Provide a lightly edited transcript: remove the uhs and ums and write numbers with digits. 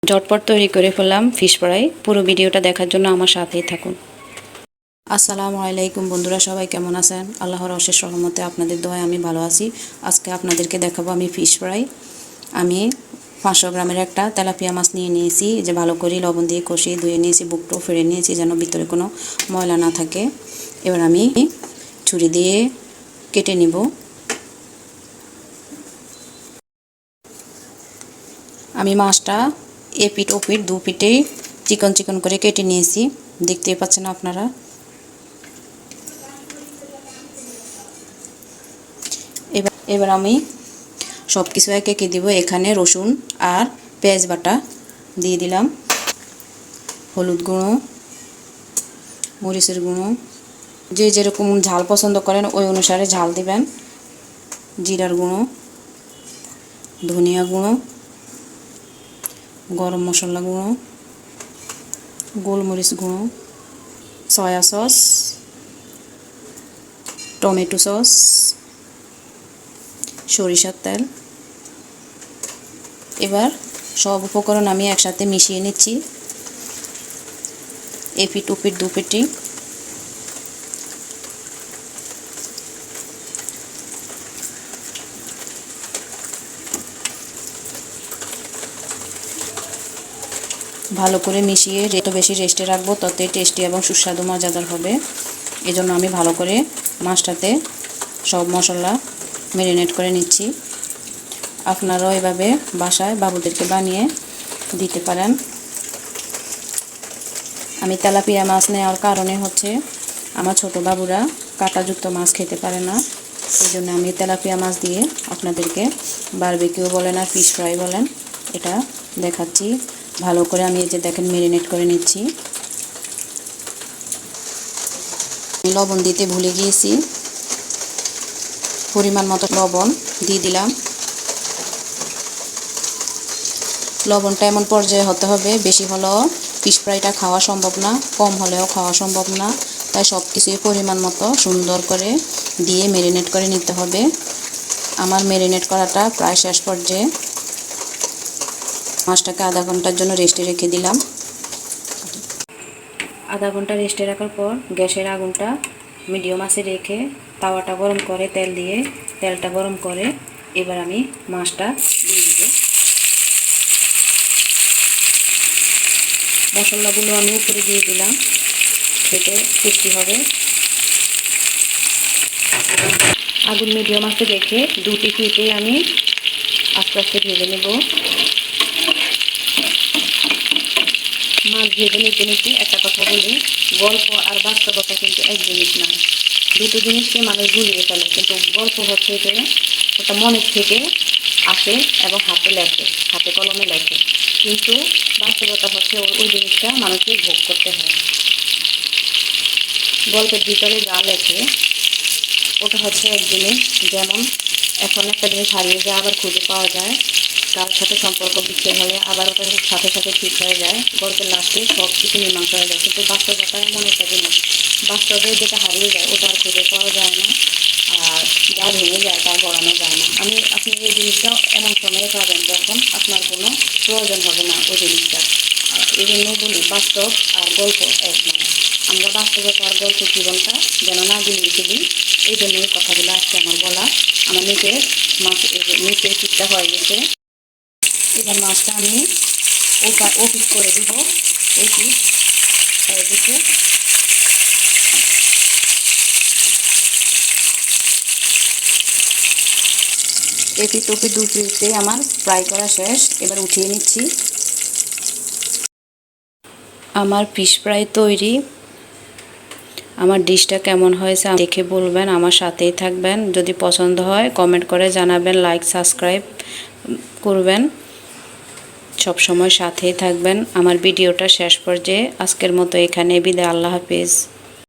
ঝটপট তৈরি করে ফেললাম ফিশ ফ্রাই। পুরো ভিডিওটা দেখার জন্য আমার সাথেই থাকুন। আসসালামু আলাইকুম বন্ধুরা, সবাই কেমন আছেন? আল্লাহর অশেষ রহমতে আপনাদের দোয়ায় আমি ভালো আছি। আজকে আপনাদেরকে দেখাবো আমি ফিশ ফ্রাই। আমি 500 গ্রামের একটা তেলাপিয়া মাছ নিয়ে নিয়েছি, যে ভালো করে লবণ দিয়ে কষিয়ে ধুয়ে নিয়েছি, বুকটাও ফেড়ে নিয়েছি যেন ভিতরে কোনো ময়লা না থাকে। এবার আমি ছুরি দিয়ে কেটে নিব। আমি মাছটা এপিঠ ওপিঠ দু পিঠেই চিকন চিকন করে কেটে নিয়েছি, দেখতেই পাচ্ছেন আপনারা। এবার আমি সব কিছু একে একে দিব। এখানে রসুন আর পেঁয়াজ বাটা দিয়ে দিলাম, হলুদ গুঁড়ো, মরিচের গুঁড়ো, যে যেরকম ঝাল পছন্দ করেন ওই অনুসারে ঝাল দিবেন, জিরার গুঁড়ো, ধনিয়া গুঁড়ো, গরম মশলা গুঁড়ো, গোলমরিচ গুঁড়ো, সয়া সস, টমেটো সস, সরিষার তেল। এবার সব উপকরণ আমি একসাথে মিশিয়ে নিচ্ছি এপিঠ ওপিঠ দু পিঠে। ভালো করে মিশিয়ে যত বেশি রেস্টে রাখবো ততই টেস্টি এবং সুস্বাদু মজাদার হবে। এজন্য আমি ভালো করে মাছটাতে সব মশলা ম্যারিনেট করে নিচ্ছি। আপনারাও এভাবে বাসায় বাবুদেরকে বানিয়ে দিতে পারেন। আমি তেলাপিয়া মাছ নেওয়ার কারণে হচ্ছে আমার ছোট বাবুরা কাঁটাযুক্ত মাছ খেতে পারে না, এই জন্য আমি তেলাপিয়া মাছ দিয়ে আপনাদেরকে বারবিকিউ বলেন আর ফিশ ফ্রাই বলেন এটা দেখাচ্ছি। ভালো করে আমি এই যে দেখেন ম্যারিনেট করে নিচ্ছি। লবণ দিতে ভুলে গিয়েছি, পরিমাণ মতো লবণ দিয়ে দিলাম। লবণটা এমন পর্যায়ে হতে হবে, বেশি হলেও ফিশ ফ্রাইটা খাওয়া সম্ভব না, কম হলেও খাওয়া সম্ভব না। তাই সব কিছুই পরিমাণ মতো সুন্দর করে দিয়ে ম্যারিনেট করে নিতে হবে। আমার ম্যারিনেট করাটা প্রায় শেষ পর্যায়ে। মাছটাকে আধা ঘন্টার জন্য রেস্টে রেখে দিলাম। আধা ঘন্টা রেস্টে রাখার পর গ্যাসের আগুনটা মিডিয়াম আঁচে রেখে তাওয়াটা গরম করে তেল দিয়ে, তেলটা গরম করে এবার আমি মাছটা দিয়ে দেব। মশলাগুলো আমি উপরে দিয়ে দিলাম, খেতে টেস্টি হবে। আগুন মিডিয়াম আঁচে রেখে দুটি পিঠে আমি আস্তে আস্তে ভেজে নেব। মাছ ভেজে নিতে নিতে একটা কথা বলি, গল্প আর বাস্তবতা কিন্তু এক জিনিস না, দুটো জিনিসকে মানুষ গুলিয়ে ফেলে। কিন্তু গল্প হচ্ছে যে ওটা মনের থেকে আসে এবং হাতে লেখে, হাতে কলমে লেখে, কিন্তু বাস্তবতা হচ্ছে ওই জিনিসটা মানুষকে ভোগ করতে হয়। গল্পের ভিতরে যা লেখে ওটা হচ্ছে এক জিনিস, যেমন এখন একটা জিনিস হারিয়ে যায় আবার খুঁজে পাওয়া যায়, কার সাথে সম্পর্ক বিচ্ছেদ হলে আবার ওটার সাথে সাথে ঠিক হয়ে যায়, গল্পের লাস্টে সব কিছু মীমাংসা হয়ে যায়। কিন্তু বাস্তবতা এমন একটা জিনিস, বাস্তবে যেটা হারিয়ে যায় ওটা আর খুঁজে পাওয়া যায় না, আর যা ভেঙে যায় তা গড়ানো যায় না। আপনি এই জিনিসটা এমন সময়ে পাবেন যখন আপনার কোনো প্রয়োজন হবে না ওই জিনিসটা। এই জন্যই বলি বাস্তব আর গল্প এক নয়। আমরা বাস্তবতা আর গল্পের জীবনটা যেন না গুলিয়ে ফেলি, এই জন্যই কথাগুলো আজকে আমার বলা। আমার নিচে চিৎটা হয়ে গেছে। এবার মাছটা আমি ওপিট করে দিব, ওপিট হয়ে গেছে। এপিট ওপিট দু পিঠে আমার ফ্রাই করা শেষ, এবার উঠিয়ে নিচ্ছি। আমার ফিশ ফ্রাই তৈরি। আমার ডিশটা কেমন হয়েছে দেখে বলবেন, আমার সাথেই থাকবেন। যদি পছন্দ হয় কমেন্ট করে জানাবেন, লাইক সাবস্ক্রাইব করবেন, সব সময় সাথেই থাকবেন। আমার ভিডিওটা শেষ পর্যায়ে আজকের মতো এখানে বিদায়। আল্লাহ হাফেজ।